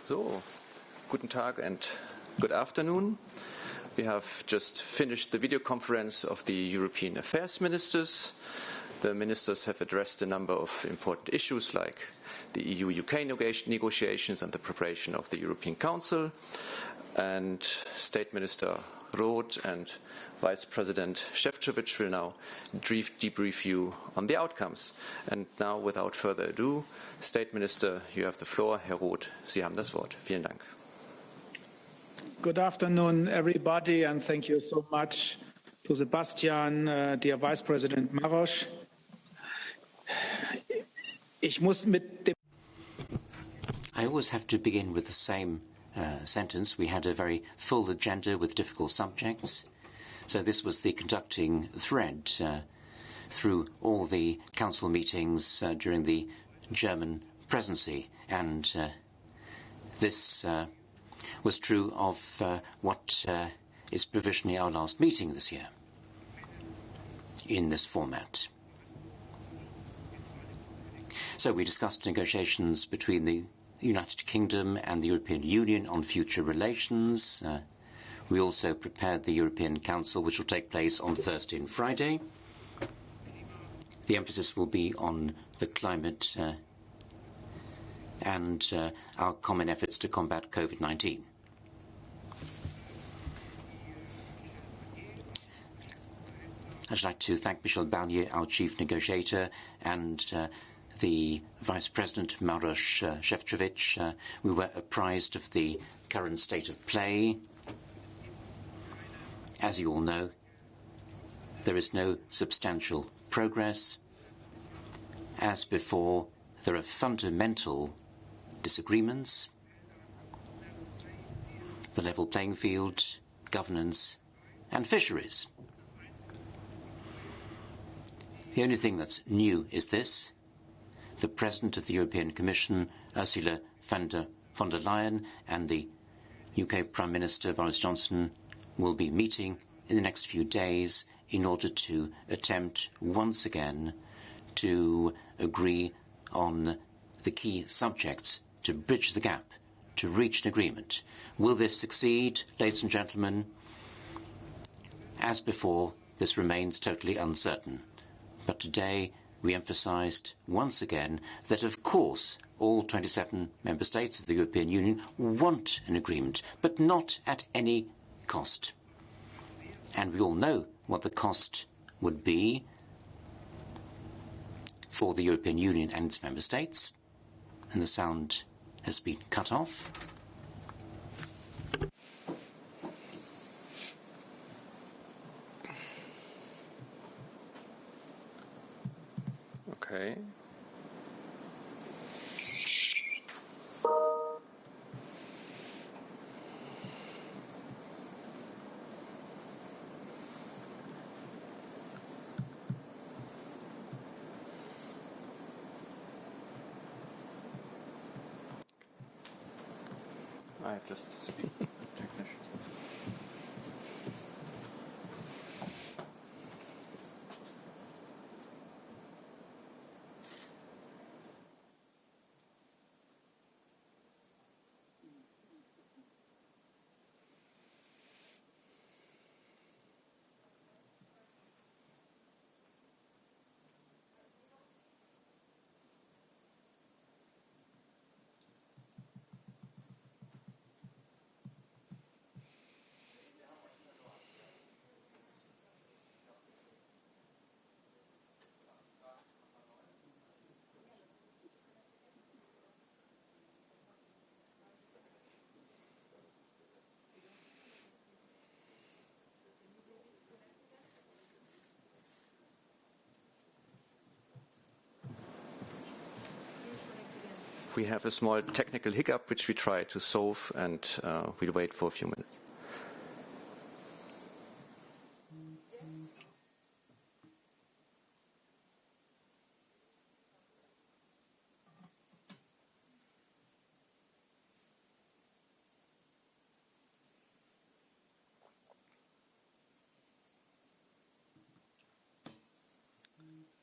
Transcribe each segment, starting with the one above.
So, guten Tag and good afternoon. We have just finished the video conference of the European Affairs Ministers. The ministers have addressed a number of important issues like the EU-UK negotiations and the preparation of the European Council. And State Minister Roth and Vice President Sefcovic will now debrief you on the outcomes. And now, without further ado, State Minister, you have the floor. Herr Roth, Sie haben das Wort. Vielen Dank. Good afternoon, everybody, and thank you so much to Sebastian, dear Vice President Maros. I always have to begin with the same sentence. We had a very full agenda with difficult subjects. So this was the conducting thread through all the council meetings during the German presidency. And this was true of what is provisionally our last meeting this year in this format. So we discussed negotiations between the United Kingdom and the European Union on future relations. We also prepared the European Council, which will take place on Thursday and Friday. The emphasis will be on the climate and our common efforts to combat COVID-19. I'd like to thank Michel Barnier, our chief negotiator, and the Vice President Maros Sefcovic. We were apprised of the current state of play. As you all know, there is no substantial progress. As before, there are fundamental disagreements. The level playing field, governance, and fisheries. The only thing that's new is this. The President of the European Commission, Ursula von der Leyen, and the UK Prime Minister, Boris Johnson, will be meeting in the next few days in order to attempt once again to agree on the key subjects, to bridge the gap, to reach an agreement. Will this succeed, ladies and gentlemen? As before, this remains totally uncertain. But today, we emphasized once again that, of course, all 27 member states of the European Union want an agreement, but not at any cost. And we all know what the cost would be for the European Union and its member states. And the sound has been cut off. Okay. I just speak to the technician. We have a small technical hiccup which we try to solve, and we'll wait for a few minutes.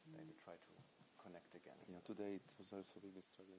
They will try to connect again. Yeah, today it was also really struggling.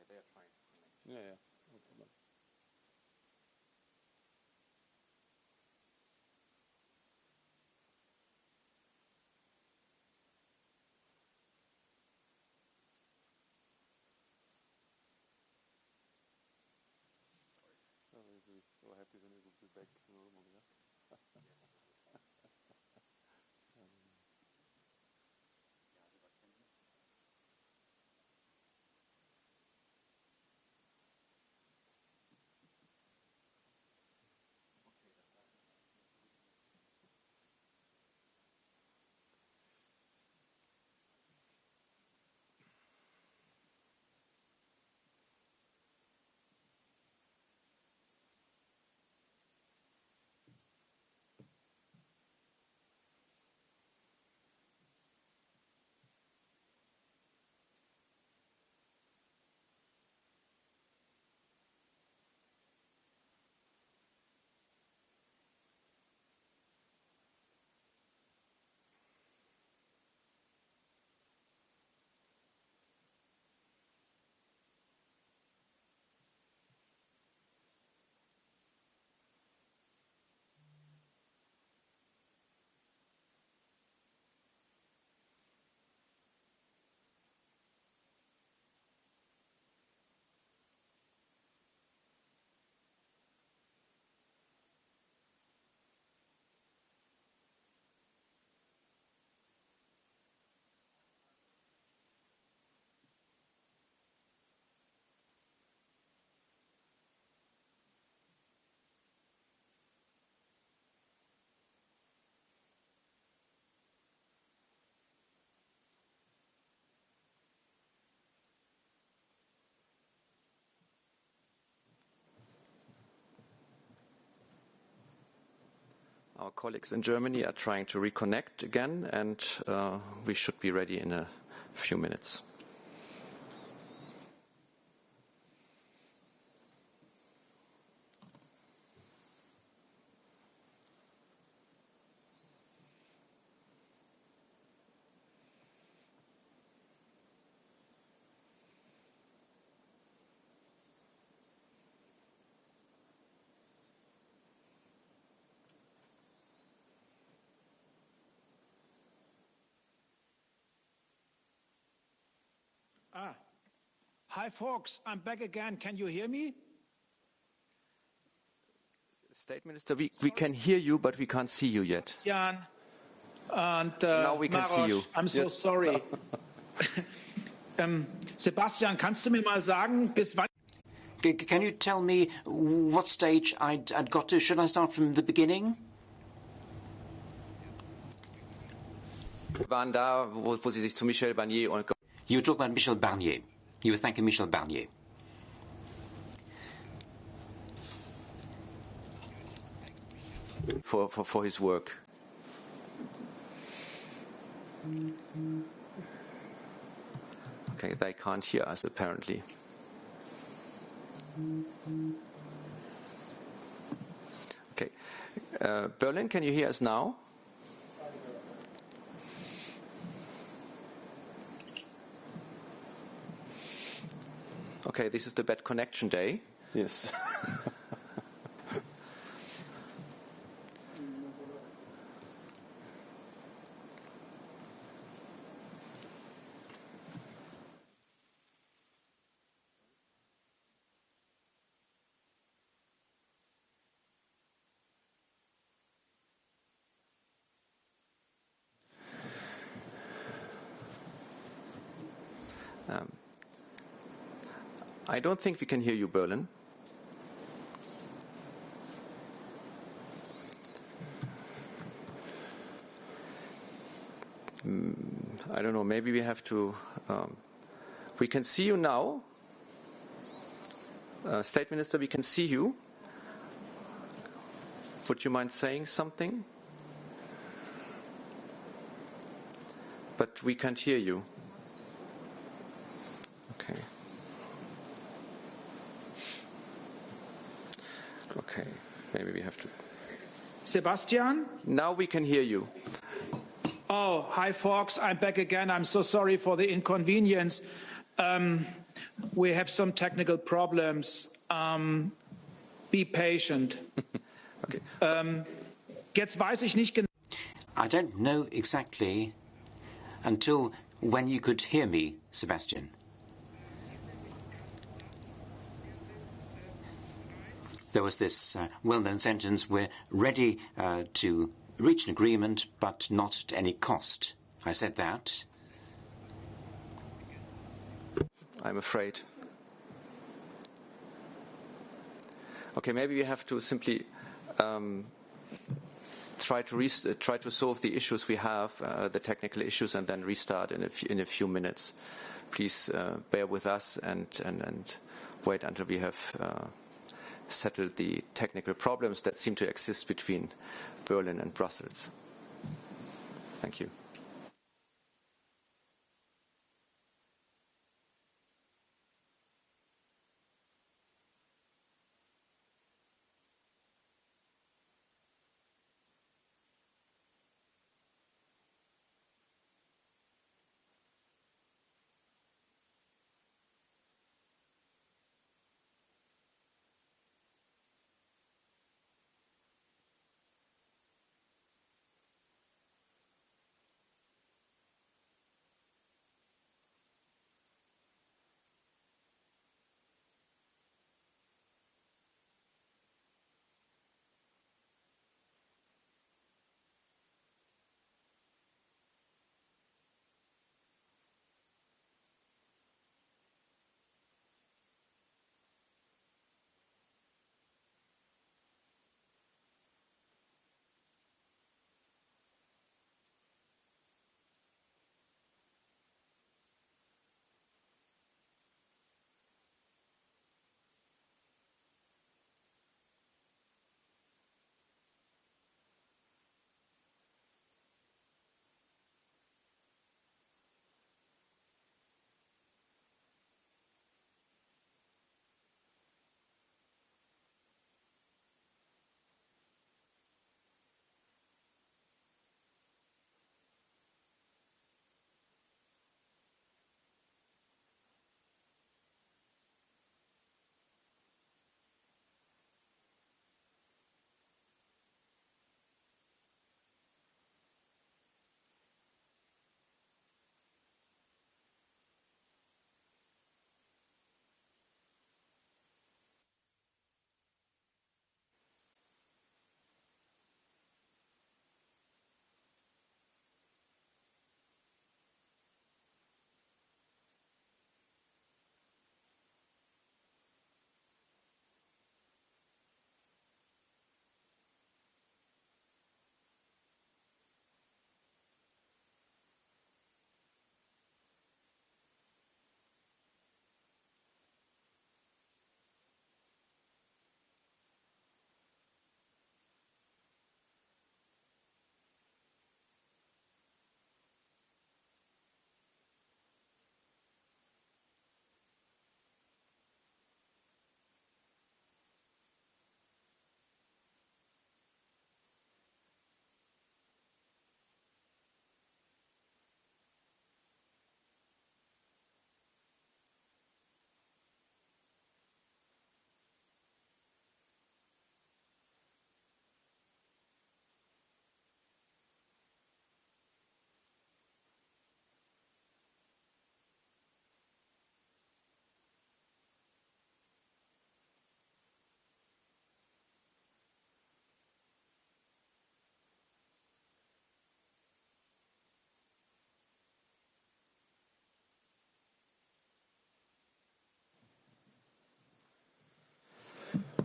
they are trying to connect. Yeah, no problem. So we'll be so happy when we will be back to normal, yeah? Our colleagues in Germany are trying to reconnect again, and we should be ready in a few minutes. Hi, folks. I'm back again. Can you hear me? State Minister, we can hear you, but we can't see you yet. Jan and Now we can Maros, see you. I'm so sorry. Sebastian, kannst du mir mal sagen, bis wann? Can you tell me what stage I'd got to? Should I start from the beginning? Wir waren da, wo Sie sich zu Michel Barnier und You were talking about Michel Barnier. You were thanking Michel Barnier. for his work. Okay, they can't hear us apparently. Okay, Berlin, can you hear us now? Okay, this is the bad connection day. Yes. I don't think we can hear you, Berlin. I don't know, maybe we have to... we can see you now. State Minister, we can see you. Would you mind saying something? But we can't hear you. Okay. Okay, maybe we have to... Sebastian? Now we can hear you. Oh, hi, folks. I'm back again. I'm so sorry for the inconvenience. We have some technical problems. Be patient. Okay. Jetzt weiß ich nicht genau. I don't know exactly until when you could hear me, Sebastian. There was this well-known sentence, we're ready to reach an agreement, but not at any cost. I said that. I'm afraid. Okay, maybe we have to simply try to solve the issues we have, the technical issues, and then restart in a few minutes. Please bear with us and wait until we have settled the technical problems that seem to exist between Berlin and Brussels. Thank you.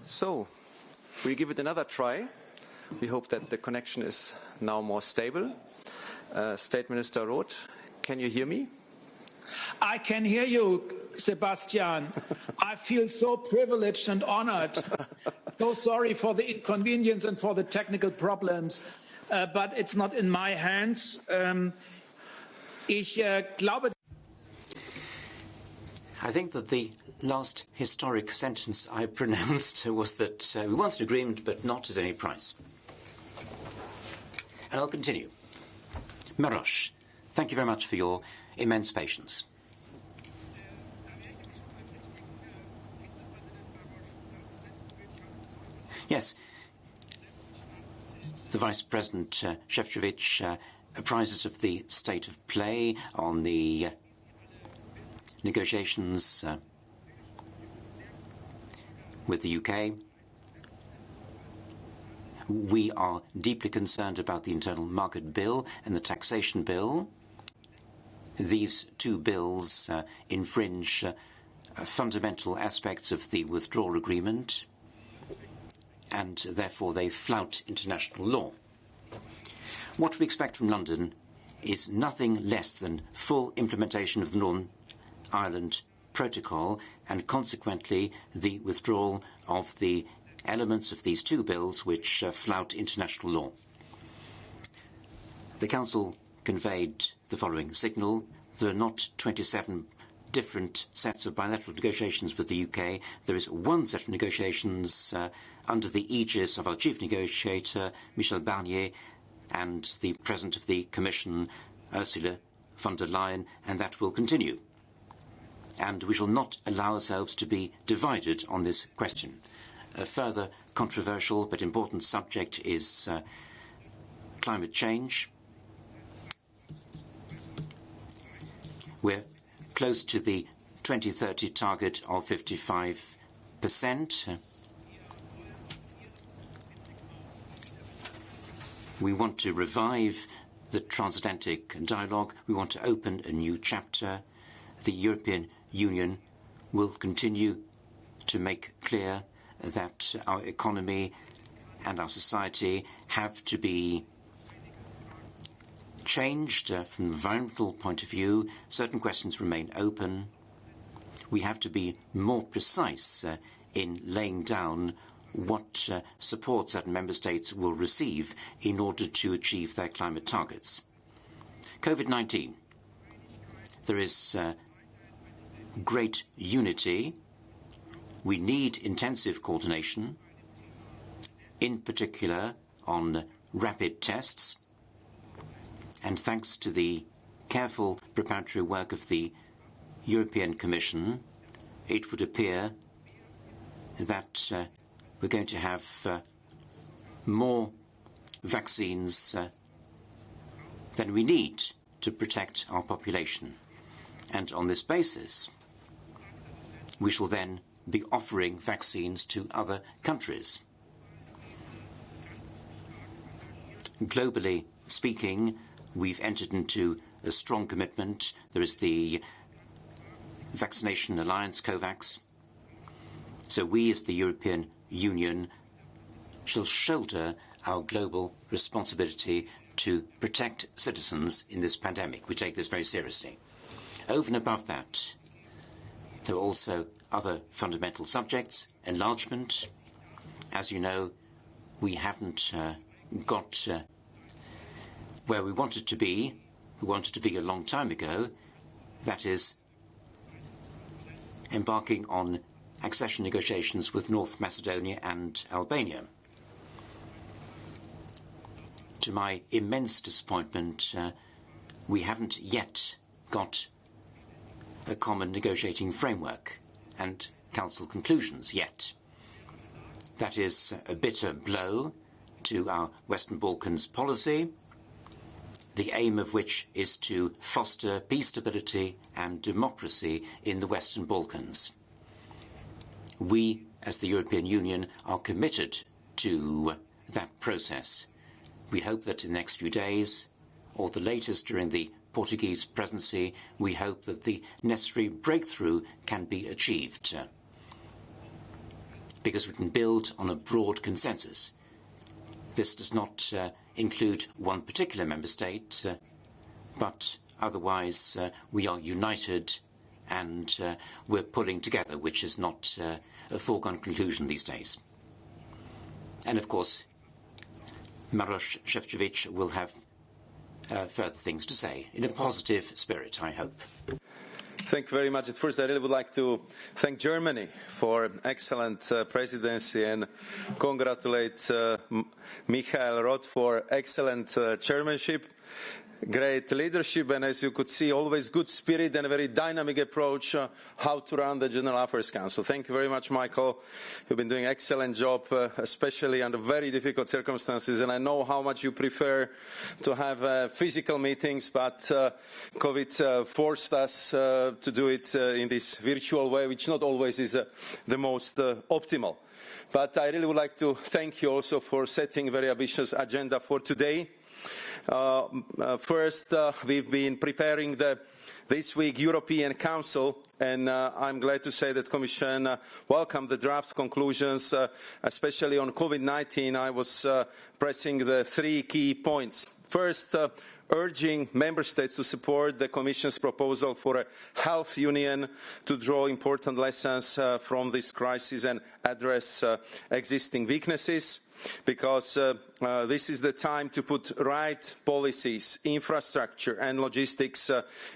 So, we give it another try. We hope that the connection is now more stable. State Minister Roth, can you hear me? I can hear you, Sebastian. I feel so privileged and honored. So sorry for the inconvenience and for the technical problems, but it's not in my hands. I think that the last historic sentence I pronounced was that we want an agreement, but not at any price. And I'll continue. Maros, thank you very much for your immense patience. Yes. The Vice President Sefcovic apprises of the state of play on the negotiations with the UK. We are deeply concerned about the Internal Market Bill and the Taxation Bill. These two bills infringe fundamental aspects of the Withdrawal Agreement, and therefore they flout international law. What we expect from London is nothing less than full implementation of the Northern Ireland Protocol and consequently the withdrawal of the elements of these two bills which flout international law. The Council conveyed the following signal. There are not 27 different sets of bilateral negotiations with the UK. There is one set of negotiations under the aegis of our chief negotiator, Michel Barnier, and the President of the Commission, Ursula von der Leyen, and that will continue. And we shall not allow ourselves to be divided on this question. A further controversial but important subject is climate change. We're close to the 2030 target of 55%. We want to revive the transatlantic dialogue. We want to open a new chapter. The European Union will continue to make clear that our economy and our society have to be changed from an environmental point of view. Certain questions remain open. We have to be more precise in laying down what support certain member states will receive in order to achieve their climate targets. COVID-19. There is great unity. We need intensive coordination, in particular on rapid tests. And thanks to the careful preparatory work of the European Commission, it would appear that we're going to have more vaccines than we need to protect our population. And on this basis, we shall then be offering vaccines to other countries. Globally speaking, we've entered into a strong commitment. There is the Vaccination Alliance, COVAX. So we, as the European Union, shall shoulder our global responsibility to protect citizens in this pandemic. We take this very seriously. Over and above that, there are also other fundamental subjects. Enlargement. As you know, we haven't got where we wanted to be. We wanted to be a long time ago. That is, embarking on accession negotiations with North Macedonia and Albania. To my immense disappointment, we haven't yet got a common negotiating framework and Council conclusions yet. That is a bitter blow to our Western Balkans policy, the aim of which is to foster peace, stability and democracy in the Western Balkans. We, as the European Union, are committed to that process. We hope that in the next few days, or the latest during the Portuguese presidency, we hope that the necessary breakthrough can be achieved, because we can build on a broad consensus. This does not include one particular member state, but otherwise we are united and we're pulling together, which is not a foregone conclusion these days. And of course, Maros Sefcovic will have further things to say, in a positive spirit, I hope. Thank you very much. At first, I really would like to thank Germany for excellent presidency and congratulate Michael Roth for excellent chairmanship. great leadership, and as you could see, always good spirit and a very dynamic approach how to run the General Affairs Council. Thank you very much, Michael. You've been doing an excellent job, especially under very difficult circumstances, and I know how much you prefer to have physical meetings, but COVID forced us to do it in this virtual way, which not always is the most optimal. But I really would like to thank you also for setting a very ambitious agenda for today. First, we've been preparing this week European Council, and I'm glad to say that Commission welcomed the draft conclusions, especially on COVID-19. I was pressing the 3 key points. First, urging Member States to support the Commission's proposal for a health union to draw important lessons from this crisis and address existing weaknesses, because this is the time to put right policies, infrastructure and logistics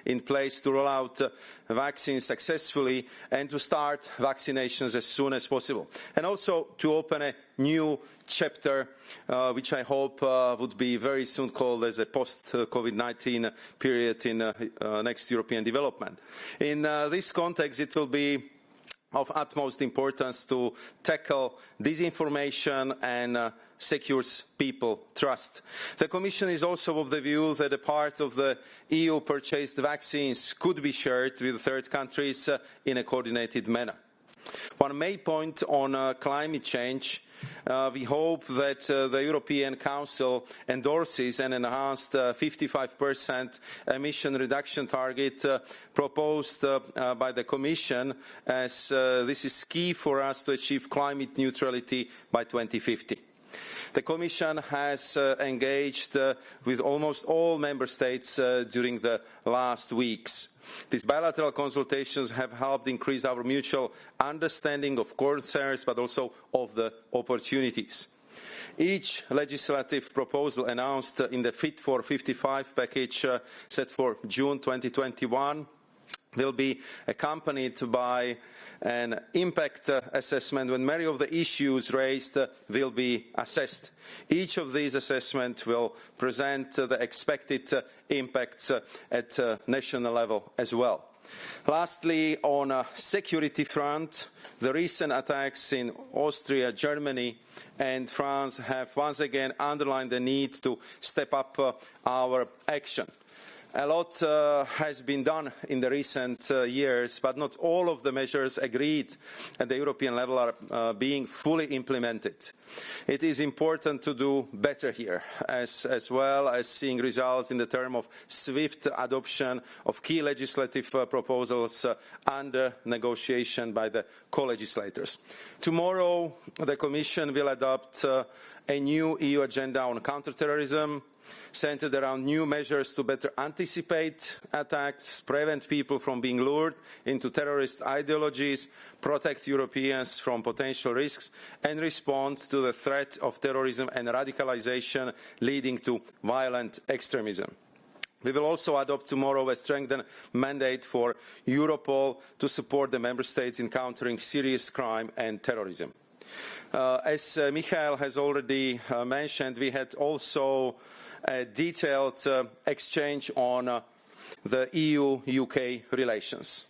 in place to roll out vaccines successfully and to start vaccinations as soon as possible. And also to open a new chapter, which I hope would be very soon called as a post-COVID-19 period in next European development. In this context, it will be of utmost importance to tackle disinformation and secures people trust. The Commission is also of the view that a part of the EU purchased vaccines could be shared with third countries in a coordinated manner. One main point on climate change. We hope that the European Council endorses an enhanced 55% emission reduction target proposed by the Commission, as this is key for us to achieve climate neutrality by 2050. The Commission has engaged with almost all Member States during the last weeks. These bilateral consultations have helped increase our mutual understanding of concerns, but also of the opportunities. Each legislative proposal announced in the Fit for 55 package set for June 2021 will be accompanied by an impact assessment when many of the issues raised will be assessed. Each of these assessments will present the expected impacts at national level as well. Lastly, on a security front, the recent attacks in Austria, Germany and France have once again underlined the need to step up our action. A lot has been done in the recent years, but not all of the measures agreed at the European level are being fully implemented. It is important to do better here, as well as seeing results in the term of swift adoption of key legislative proposals under negotiation by the co-legislators. Tomorrow, the Commission will adopt a new EU agenda on counterterrorism, centered around new measures to better anticipate attacks, prevent people from being lured into terrorist ideologies, protect Europeans from potential risks, and respond to the threat of terrorism and radicalization leading to violent extremism. We will also adopt tomorrow a strengthened mandate for Europol to support the Member States in countering serious crime and terrorism. As Michael has already mentioned, we had also a detailed exchange on the EU-UK relations.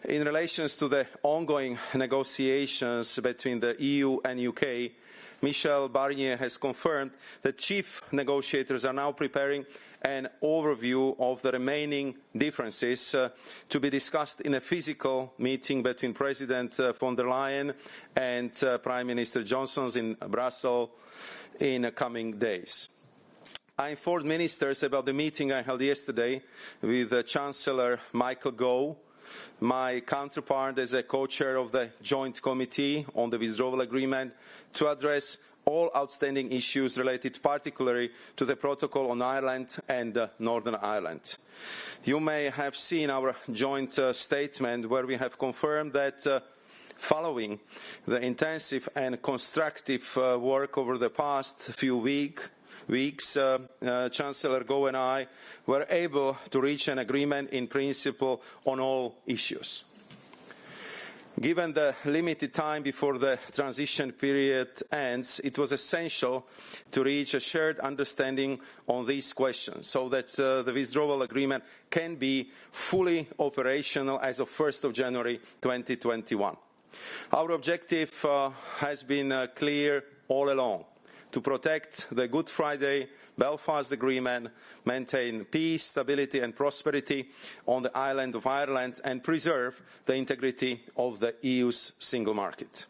In relation to the ongoing negotiations between the EU and UK, Michel Barnier has confirmed that chief negotiators are now preparing an overview of the remaining differences to be discussed in a physical meeting between President von der Leyen and Prime Minister Johnson in Brussels in the coming days. I informed ministers about the meeting I held yesterday with Chancellor Michael Gove, my counterpart as a co-chair of the Joint Committee on the Withdrawal Agreement, to address all outstanding issues related particularly to the protocol on Ireland and Northern Ireland. You may have seen our joint statement where we have confirmed that following the intensive and constructive work over the past few weeks, Chancellor Gove and I were able to reach an agreement in principle on all issues. Given the limited time before the transition period ends, it was essential to reach a shared understanding on these questions so that the withdrawal agreement can be fully operational as of 1st of January 2021. Our objective has been clear all along: to protect the Good Friday Belfast Agreement, maintain peace, stability and prosperity on the island of Ireland, and preserve the integrity of the EU's single market.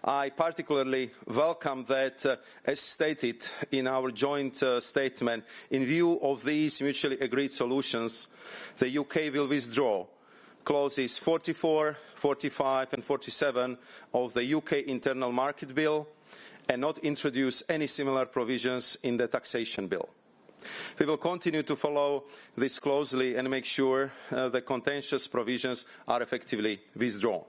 I particularly welcome that, as stated in our joint statement, in view of these mutually agreed solutions, the UK will withdraw clauses 44, 45 and 47 of the UK Internal Market Bill and not introduce any similar provisions in the Taxation Bill. We will continue to follow this closely and make sure the contentious provisions are effectively withdrawn.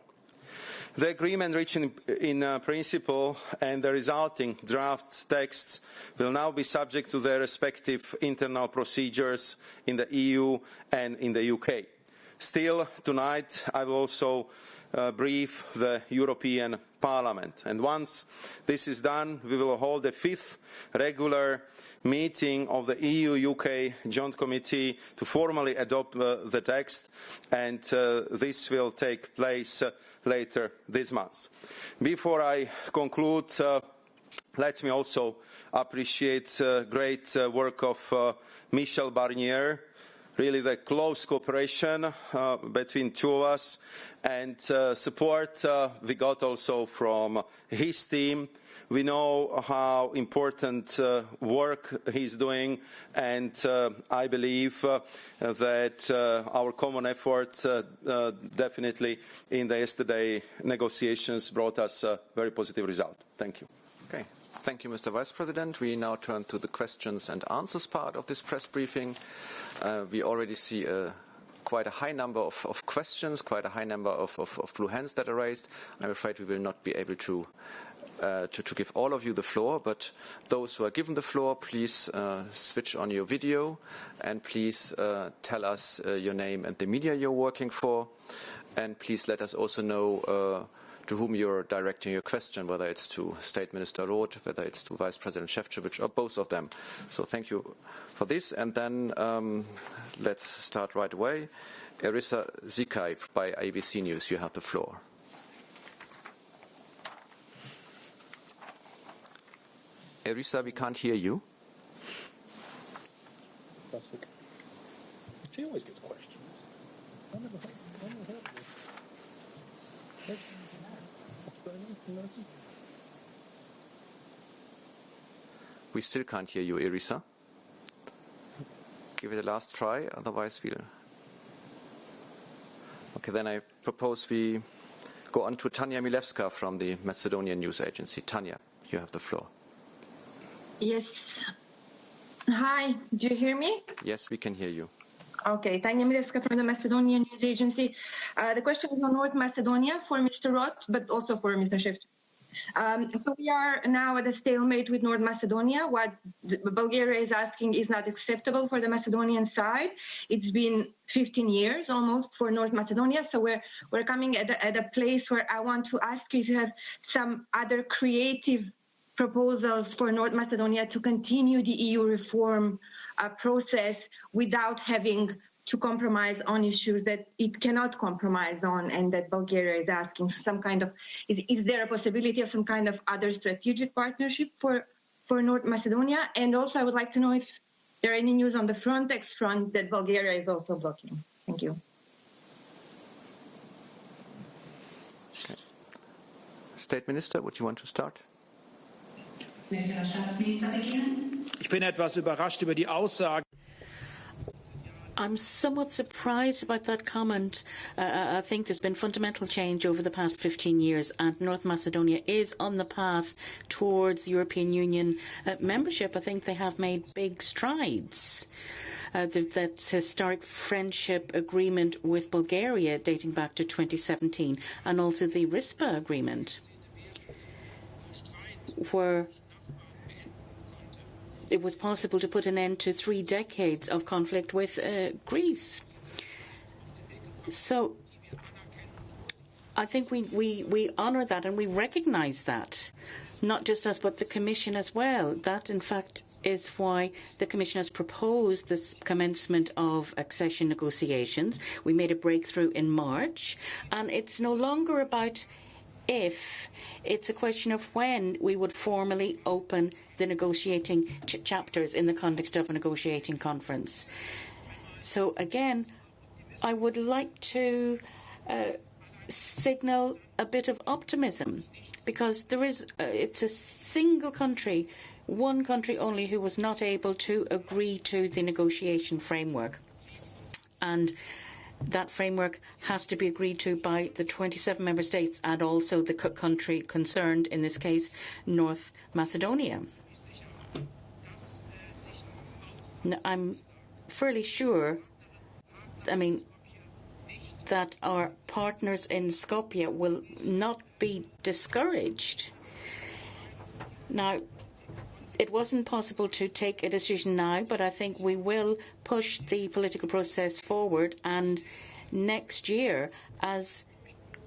The agreement reached in principle and the resulting draft texts will now be subject to their respective internal procedures in the EU and in the UK. Still, tonight I will also brief the European Parliament. And once this is done, we will hold the 5th regular meeting of the EU-UK Joint Committee to formally adopt the text, and this will take place later this month. Before I conclude, let me also appreciate the great work of Michel Barnier, really the close cooperation between two of us, and support we got also from his team. We know how important work he's doing, and I believe that our common effort definitely in the yesterday negotiations brought us a very positive result. Thank you. Okay. Thank you, Mr. Vice President. We now turn to the questions and answers part of this press briefing. We already see quite a high number of questions, quite a high number of blue hands that are raised. I'm afraid we will not be able to give all of you the floor, but those who are given the floor, please switch on your video and please tell us your name and the media you're working for, and please let us also know to whom you're directing your question, whether it's to State Minister Roth, whether it's to Vice President Sefcovic, or both of them. So thank you for this. And then let's start right away. Erisa Zikai by ABC News, you have the floor. Erisa, we can't hear you. Classic. She always gets questions. I never heard this. We still can't hear you, Erisa. Give it a last try, otherwise we'll... Okay, then I propose we go on to Tanya Milewska from the Macedonian news agency. Tanya, you have the floor. Yes. Hi, do you hear me? Yes, we can hear you. Okay, Tanya Milewska from the Macedonian news agency. The question is on North Macedonia for Mr. Roth, but also for Mr. Sefcovic. So we are now at a stalemate with North Macedonia. What Bulgaria is asking is not acceptable for the Macedonian side. It's been 15 years almost for North Macedonia. So we're coming at a place where I want to ask you if you have some other creative proposals for North Macedonia to continue the EU reform process without having to compromise on issues that it cannot compromise on and that Bulgaria is asking. So some kind of, is there a possibility of some kind of other strategic partnership for North Macedonia? And also I would like to know if there are any news on the Frontex front that Bulgaria is also blocking. Thank you. Okay. State Minister, would you want to start? Ich bin etwas überrascht über die Aussage. I'm somewhat surprised about that comment. I think there's been fundamental change over the past 15 years, and North Macedonia is on the path towards European Union membership. I think they have made big strides. That historic friendship agreement with Bulgaria dating back to 2017, and also the RISPA agreement, where it was possible to put an end to 3 decades of conflict with Greece. So I think we honour that and we recognise that, not just us but the Commission as well. That, in fact, is why the Commission has proposed this commencement of accession negotiations. We made a breakthrough in March, and it's no longer about if, it's a question of when we would formally open the negotiating chapters in the context of a negotiating conference. So again, I would like to signal a bit of optimism, because there is it's a single country, one country only, who was not able to agree to the negotiation framework, and that framework has to be agreed to by the 27 member states and also the country concerned, in this case North Macedonia. Now, I'm fairly sure, that our partners in Skopje will not be discouraged. Now, it wasn't possible to take a decision now, but I think we will push the political process forward, and next year, as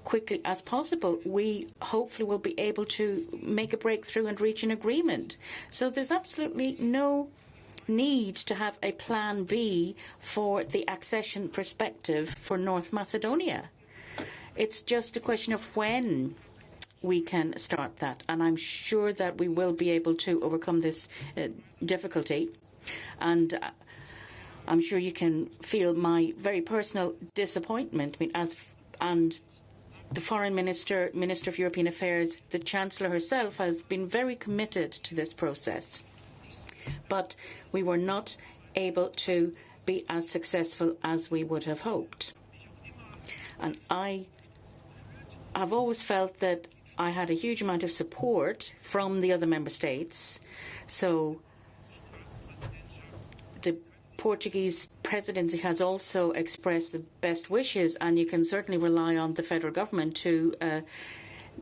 quickly as possible, we hopefully will be able to make a breakthrough and reach an agreement. So there's absolutely no need to have a plan B for the accession perspective for North Macedonia. It's just a question of when we can start that, and I'm sure that we will be able to overcome this difficulty. And I'm sure you can feel my very personal disappointment. And the Foreign Minister, Minister of European Affairs, the Chancellor herself, has been very committed to this process. But we were not able to be as successful as we would have hoped. And I have always felt that I had a huge amount of support from the other member states. So the Portuguese presidency has also expressed the best wishes, and you can certainly rely on the federal government to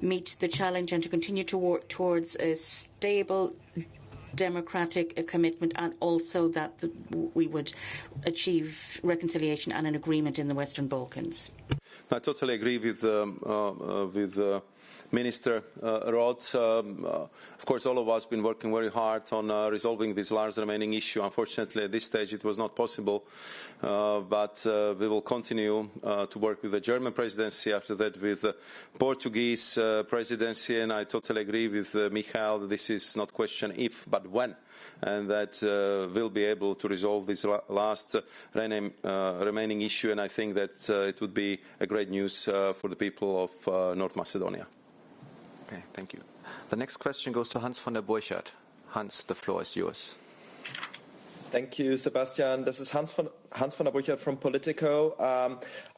meet the challenge and to continue to work towards a stable democratic commitment, and also that we would achieve reconciliation and an agreement in the Western Balkans. I totally agree with Minister Roth. Of course, all of us have been working very hard on resolving this last remaining issue. Unfortunately, at this stage, it was not possible. But we will continue to work with the German presidency, after that with the Portuguese presidency. And I totally agree with Michael. This is not a question if, but when. And that we'll be able to resolve this last remaining issue. And I think that it would be a great news for the people of North Macedonia. Okay, thank you. The next question goes to Hans von der Burchardt. Hans, the floor is yours. Thank you, Sebastian. This is Hans von der Burchardt from Politico.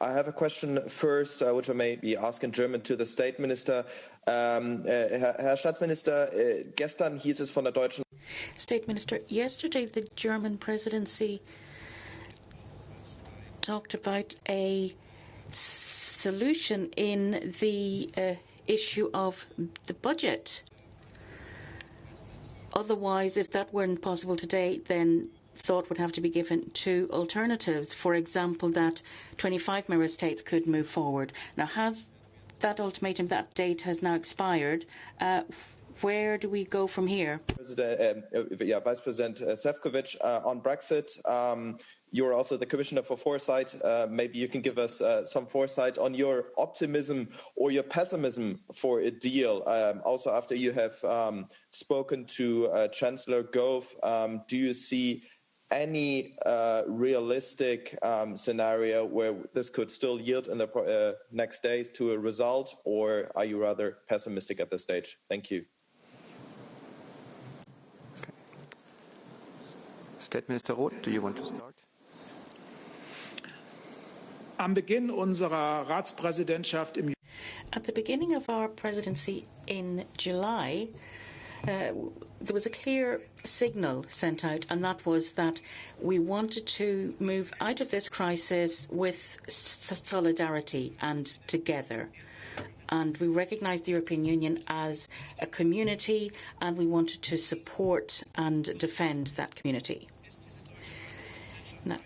I have a question first, which I may be asked in German to the State Minister. Herr Staatsminister, gestern hieß es von der deutschen... State Minister, yesterday the German presidency talked about a solution in the issue of the budget. Otherwise, if that weren't possible today, then thought would have to be given to alternatives. For example, that 25 member states could move forward. Now, has that ultimatum, that date has now expired. Where do we go from here? Vice President Sefcovic, on Brexit, you're also the Commissioner for Foresight. Maybe you can give us some foresight on your optimism or your pessimism for a deal. Also, after you have spoken to Chancellor Gove, do you see any realistic scenario where this could still yield in the next days to a result, or are you rather pessimistic at this stage? Thank you. Okay. State Minister Roth, do you want to start? Am Beginn unserer Ratspräsidentschaft im At the beginning of our presidency in July, there was a clear signal sent out, and that was that we wanted to move out of this crisis with solidarity and together. And we recognised the European Union as a community, and we wanted to support and defend that community. Now,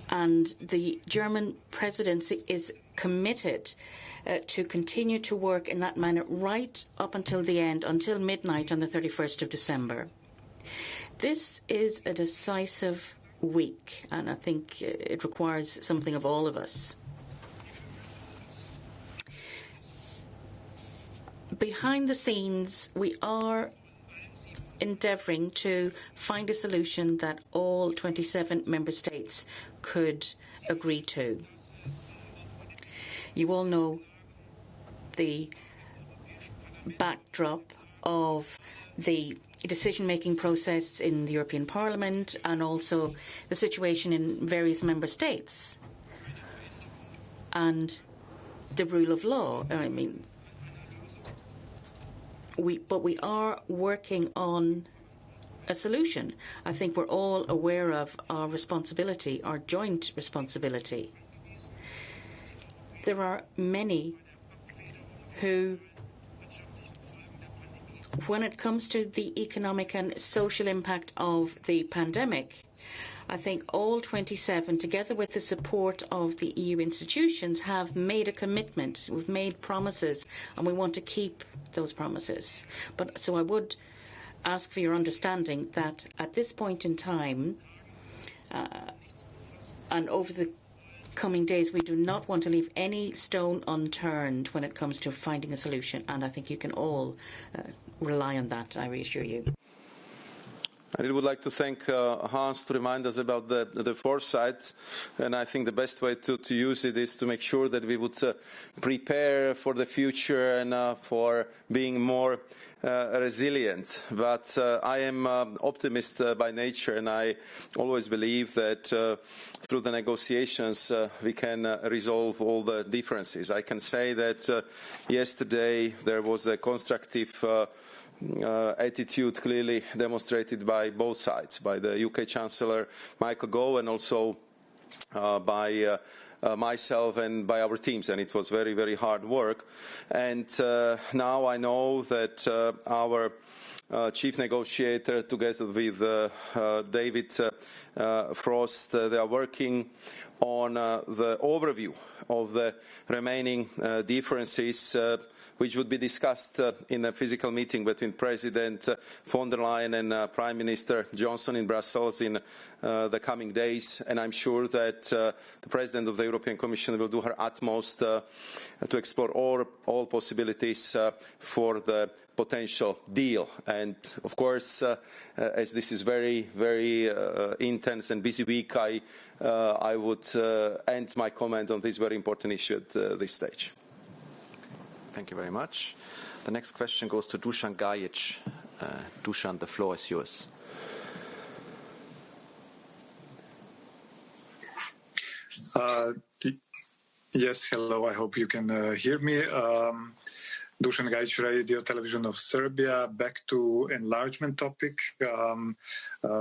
and the German presidency is committed to continue to work in that manner right up until the end, until midnight on the 31st of December. This is a decisive week, and I think it requires something of all of us. Behind the scenes, we are endeavouring to find a solution that all 27 member states could agree to. You all know the backdrop of the decision-making process in the European Parliament and also the situation in various member states and the rule of law. I mean, we are working on a solution. I think we're all aware of our responsibility, our joint responsibility. There are many who, when it comes to the economic and social impact of the pandemic, I think all 27, together with the support of the EU institutions, have made a commitment. We've made promises, and we want to keep those promises. So I would ask for your understanding that at this point in time, and over the coming days, we do not want to leave any stone unturned when it comes to finding a solution, and I think you can all rely on that, I reassure you. I really would like to thank Hans to remind us about the foresight, and I think the best way to use it is to make sure that we would prepare for the future and for being more resilient. But I am optimist by nature, and I always believe that through the negotiations we can resolve all the differences. I can say that yesterday there was a constructive attitude clearly demonstrated by both sides, by the UK Chancellor Michael Gove and also by myself and by our teams, and it was very, very hard work. And now I know that our chief negotiator, together with David Frost, they are working on the overview of the remaining differences which would be discussed in a physical meeting between President von der Leyen and Prime Minister Johnson in Brussels in the coming days. And I'm sure that the President of the European Commission will do her utmost to explore all possibilities for the potential deal. And of course, as this is very, very intense and busy week, I would end my comment on this very important issue at this stage. Thank you very much. The next question goes to Dusan Gajic. Dusan, the floor is yours. Yes, hello. I hope you can hear me. Dusan Gajic, Radio Television of Serbia. Back to enlargement topic.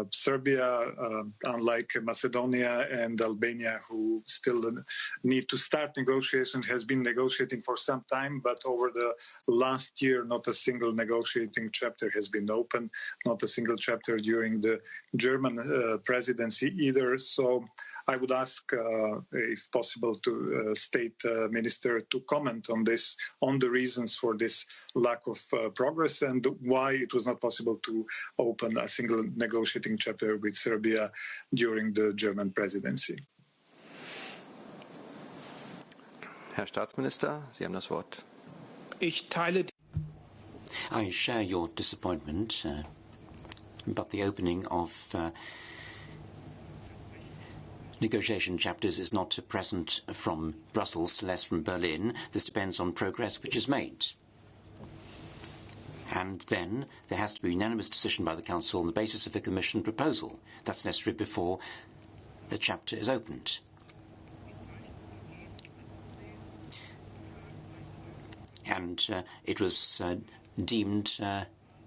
Serbia, unlike Macedonia and Albania, who still need to start negotiations, has been negotiating for some time, but over the last year, not a single negotiating chapter has been opened, not a single chapter during the German presidency either. So I would ask, if possible, to State Minister to comment on this, on the reasons for this lack of progress and why it was not possible to open a single negotiating chapter with Serbia during the German presidency. Herr Staatsminister, Sie haben das Wort. I share your disappointment about the opening of negotiation chapters is not a present from Brussels, less from Berlin. This depends on progress which is made. And then there has to be a unanimous decision by the Council on the basis of a Commission proposal. That's necessary before a chapter is opened. And it was deemed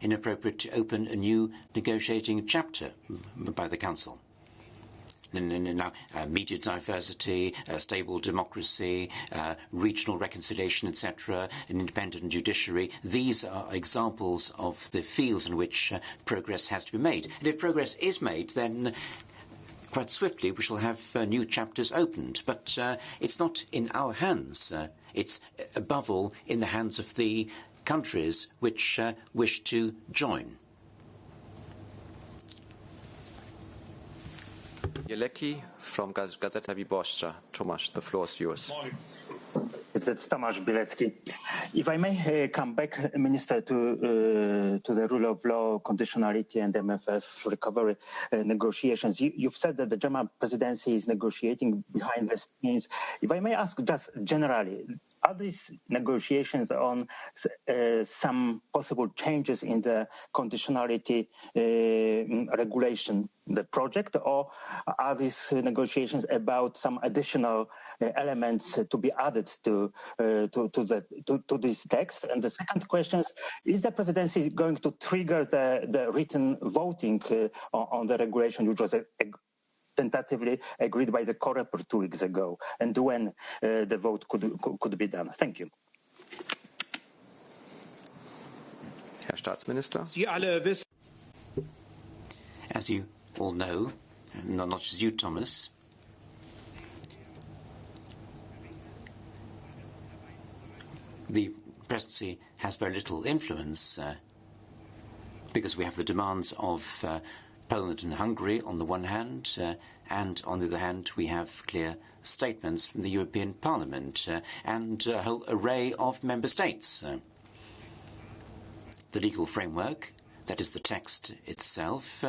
inappropriate to open a new negotiating chapter by the Council. Now, media diversity, stable democracy, regional reconciliation, etc., an independent judiciary, these are examples of the fields in which progress has to be made. And if progress is made, then quite swiftly we shall have new chapters opened. But it's not in our hands. It's above all in the hands of the countries which wish to join. Jelecki from Gazeta Wyborcza. Tomasz, the floor is yours. It's Tomasz Bielecki. If I may come back, Minister, to the rule of law, conditionality and MFF recovery negotiations. You've said that the German presidency is negotiating behind the scenes. If I may ask just generally, are these negotiations on some possible changes in the conditionality regulation, the project, or are these negotiations about some additional elements to be added to this text? And the second question is the presidency going to trigger the written voting on the regulation, which was tentatively agreed by the Coreper 2 weeks ago, and when the vote could be done? Thank you. Herr Staatsminister. As you all know, not just you, Thomas, the presidency has very little influence because we have the demands of Poland and Hungary on the one hand, and on the other hand we have clear statements from the European Parliament and a whole array of member states. The legal framework, that is the text itself,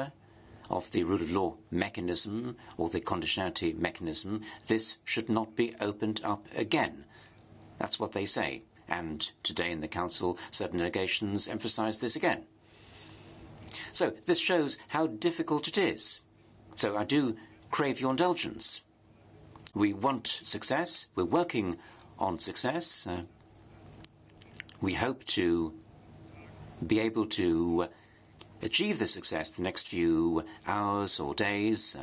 of the rule of law mechanism or the conditionality mechanism, this should not be opened up again. That's what they say. And today in the Council, certain delegations emphasise this again. So this shows how difficult it is. So I do crave your indulgence. We want success. We're working on success. We hope to be able to achieve the success the next few hours or days.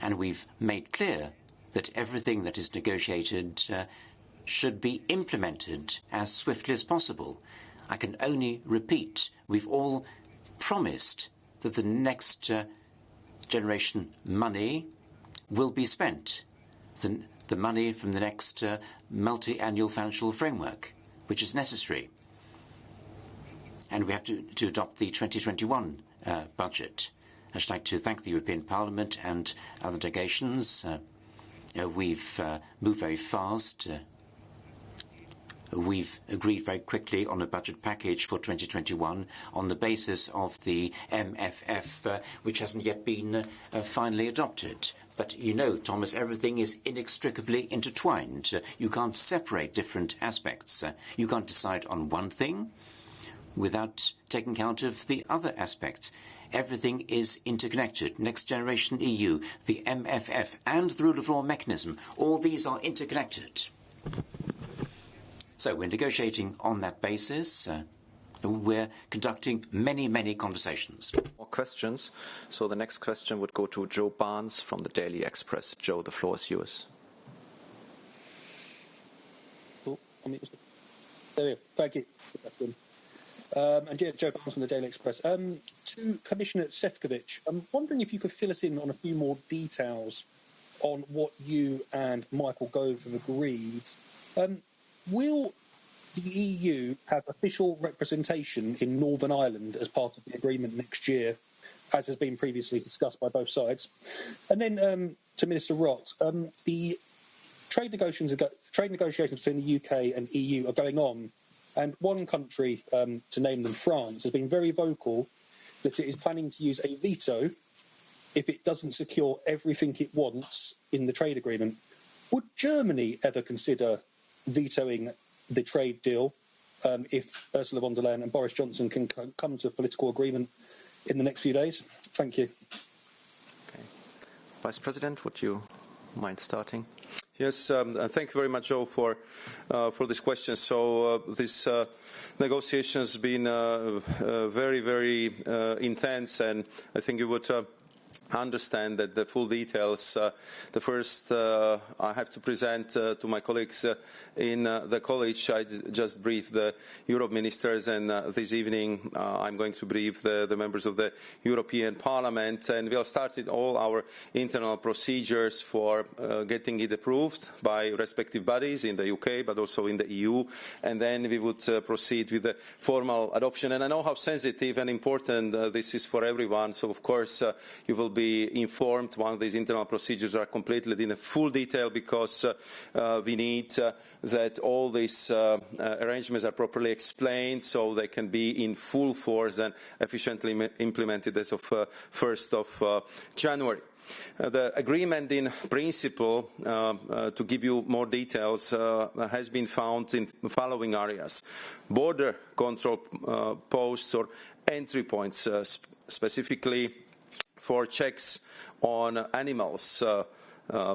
And we've made clear that everything that is negotiated should be implemented as swiftly as possible. I can only repeat, we've all promised that the next generation money will be spent, the money from the next multi-annual financial framework, which is necessary. And we have to adopt the 2021 budget. I should like to thank the European Parliament and other delegations. We've moved very fast. We've agreed very quickly on a budget package for 2021 on the basis of the MFF, which hasn't yet been finally adopted. But you know, Thomas, everything is inextricably intertwined. You can't separate different aspects. You can't decide on one thing without taking account of the other aspects. Everything is interconnected. Next Generation EU, the MFF, and the rule of law mechanism, all these are interconnected. So we're negotiating on that basis. We're conducting many, many conversations. More questions. So the next question would go to Joe Barnes from the Daily Express. Joe, the floor is yours. There we go. Thank you. That's good. And Joe Barnes from the Daily Express. To Commissioner Sefcovic, I'm wondering if you could fill us in on a few more details on what you and Michael Gove have agreed. Will the EU have official representation in Northern Ireland as part of the agreement next year, as has been previously discussed by both sides? And then to Minister Roth, the trade negotiations between the UK and EU are going on, and one country, to name them, France, has been very vocal that it is planning to use a veto if it doesn't secure everything it wants in the trade agreement. Would Germany ever consider vetoing the trade deal if Ursula von der Leyen and Boris Johnson can come to a political agreement in the next few days? Thank you. Okay. Vice President, would you mind starting? Yes, thank you very much, Joe, for this question. So this negotiations been very, very intense, and I think you would understand that the full details, the first I have to present to my colleagues in the college. I just briefed the Europe ministers, and this evening I'm going to brief the members of the European Parliament, and we have started all our internal procedures for getting it approved by respective bodies in the UK but also in the EU, and then we would proceed with the formal adoption. And I know how sensitive and important this is for everyone, so of course you will be informed once these internal procedures are completed in a full detail, because we need that all these arrangements are properly explained so they can be in full force and efficiently implemented as of 1st of January. The agreement in principle, to give you more details, has been found in the following areas: border control posts or entry points, specifically for checks on animals,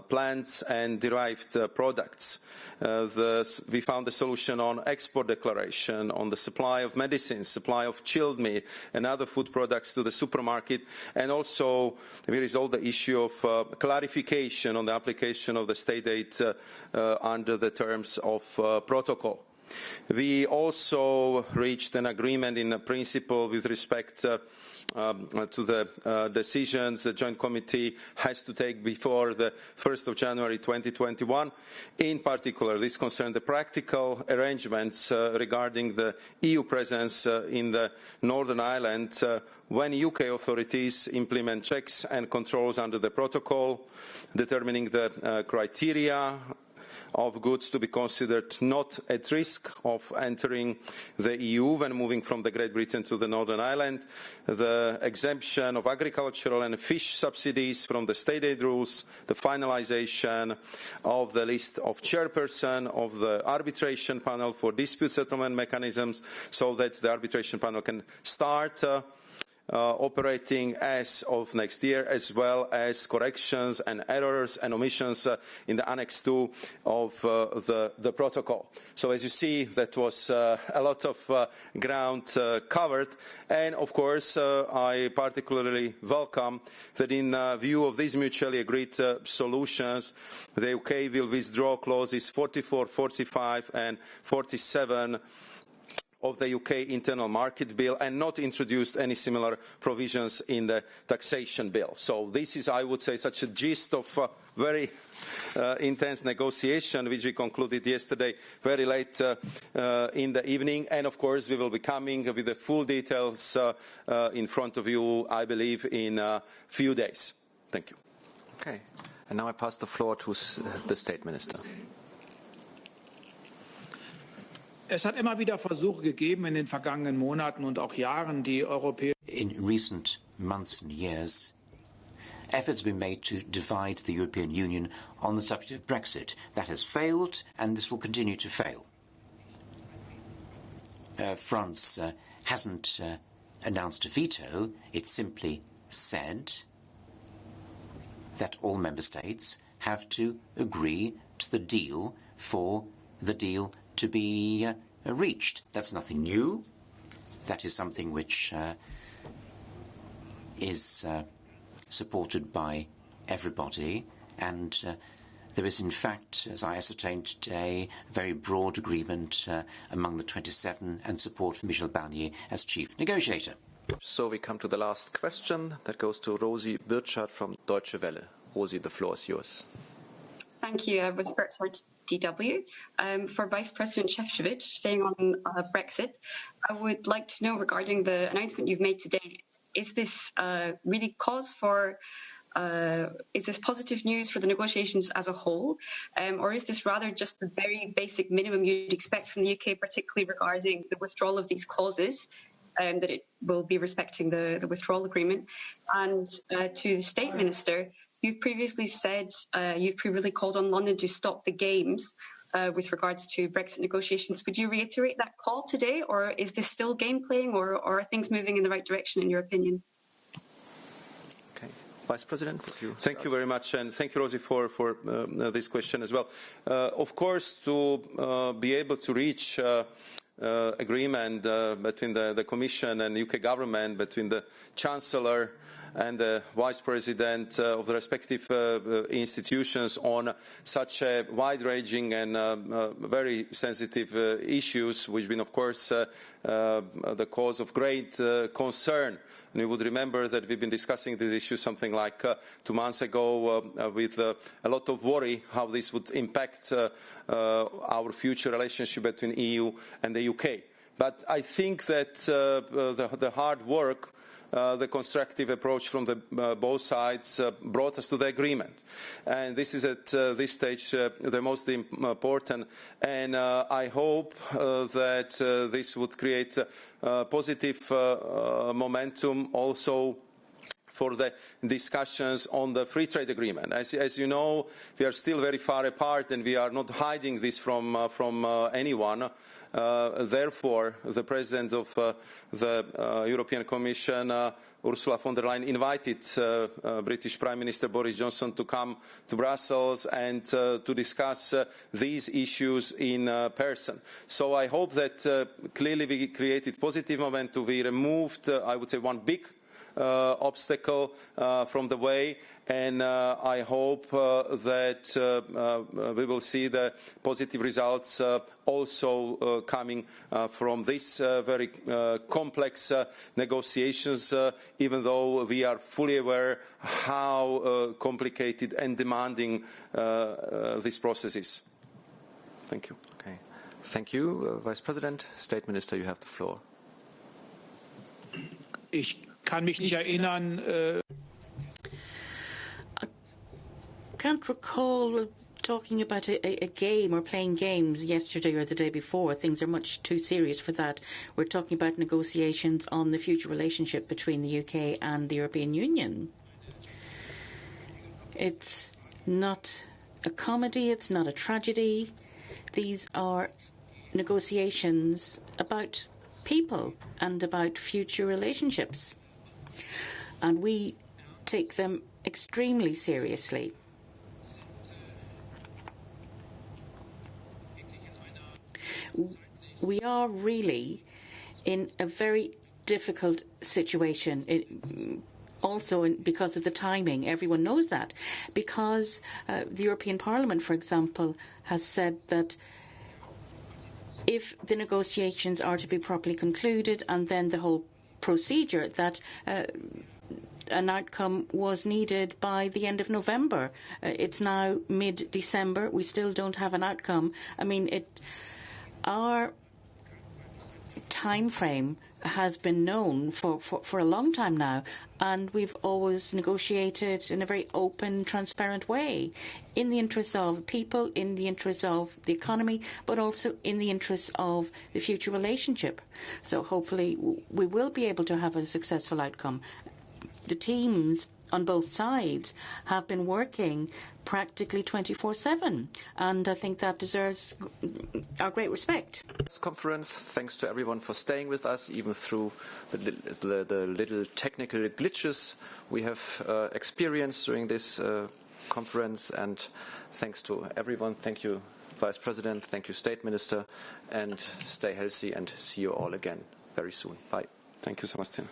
plants and derived products. We found a solution on export declaration, on the supply of medicines, supply of chilled meat and other food products to the supermarket, and also we resolved the issue of clarification on the application of the state aid under the terms of protocol. We also reached an agreement in principle with respect to the decisions the Joint Committee has to take before the 1st of January 2021. In particular, this concerned the practical arrangements regarding the EU presence in the Northern Ireland when UK authorities implement checks and controls under the protocol, determining the criteria of goods to be considered not at risk of entering the EU when moving from the Great Britain to the Northern Ireland, the exemption of agricultural and fish subsidies from the state aid rules, the finalisation of the list of chairperson of the arbitration panel for dispute settlement mechanisms, so that the arbitration panel can start operating as of next year, as well as corrections and errors and omissions in the Annex 2 of the protocol. So as you see, that was a lot of ground covered, and of course I particularly welcome that in view of these mutually agreed solutions, the UK will withdraw clauses 44, 45 and 47 of the UK Internal Market Bill and not introduced any similar provisions in the Taxation Bill. So this is, I would say, such a gist of very intense negotiation, which we concluded yesterday very late in the evening. And of course, we will be coming with the full details in front of you, I believe, in a few days. Thank you. Okay. And now I pass the floor to the State Minister. Es hat immer wieder Versuche gegeben in den vergangenen Monaten und auch Jahren, die europäische. In recent months and years, efforts have been made to divide the European Union on the subject of Brexit. That has failed, and this will continue to fail. France hasn't announced a veto. It simply said that all member states have to agree to the deal for the deal to be reached. That's nothing new. That is something which is supported by everybody, and there is, in fact, as I ascertained today, a very broad agreement among the 27 and support for Michel Barnier as chief negotiator. So we come to the last question. That goes to Rosi Birchardt from Deutsche Welle. Rosi, the floor is yours. Thank you. I was Birchardt, DW. For Vice President Sefcovic, staying on Brexit, I would like to know regarding the announcement you've made today, is this really cause for, is this positive news for the negotiations as a whole, or is this rather just the very basic minimum you'd expect from the UK, particularly regarding the withdrawal of these clauses, that it will be respecting the withdrawal agreement? And to the State Minister, you've previously said, you've previously called on London to stop the games with regards to Brexit negotiations. Would you reiterate that call today, or is this still game playing, or are things moving in the right direction in your opinion? Okay. Vice President, thank you very much, and thank you, Rosie, for this question as well. Of course, to be able to reach agreement between the Commission and the UK government, between the Chancellor and the Vice President of the respective institutions on such a wide-ranging and very sensitive issues, which have been, of course, the cause of great concern. And you would remember that we've been discussing this issue something like 2 months ago with a lot of worry how this would impact our future relationship between EU and the UK. But I think that the hard work, the constructive approach from both sides brought us to the agreement. And this is at this stage the most important. And I hope that this would create positive momentum also for the discussions on the free trade agreement. As you know, we are still very far apart, and we are not hiding this from anyone. Therefore, the President of the European Commission, Ursula von der Leyen, invited British Prime Minister Boris Johnson to come to Brussels and to discuss these issues in person. So I hope that clearly we created positive momentum. We removed, I would say, one big obstacle from the way, and I hope that we will see the positive results also coming from this very complex negotiations, even though we are fully aware how complicated and demanding this process is. Thank you. Okay. Thank you, Vice President. State Minister, you have the floor. Ich kann mich nicht erinnern. I can't recall talking about a game or playing games yesterday or the day before. Things are much too serious for that. We're talking about negotiations on the future relationship between the UK and the European Union. It's not a comedy, it's not a tragedy. These are negotiations about people and about future relationships. And we take them extremely seriously. We are really in a very difficult situation. Also because of the timing, everyone knows that. Because the European Parliament, for example, has said that if the negotiations are to be properly concluded and then the whole procedure, that an outcome was needed by the end of November. It's now mid-December. We still don't have an outcome. I mean, our time frame has been known for a long time now, and we've always negotiated in a very open, transparent way, in the interests of people, in the interests of the economy, but also in the interests of the future relationship. So hopefully we will be able to have a successful outcome. The teams on both sides have been working practically 24/7, and I think that deserves our great respect. This conference, thanks to everyone for staying with us, even through the little technical glitches we have experienced during this conference, and thanks to everyone. Thank you, Vice President, thank you, State Minister, and stay healthy and see you all again very soon. Bye. Thank you, Sebastian.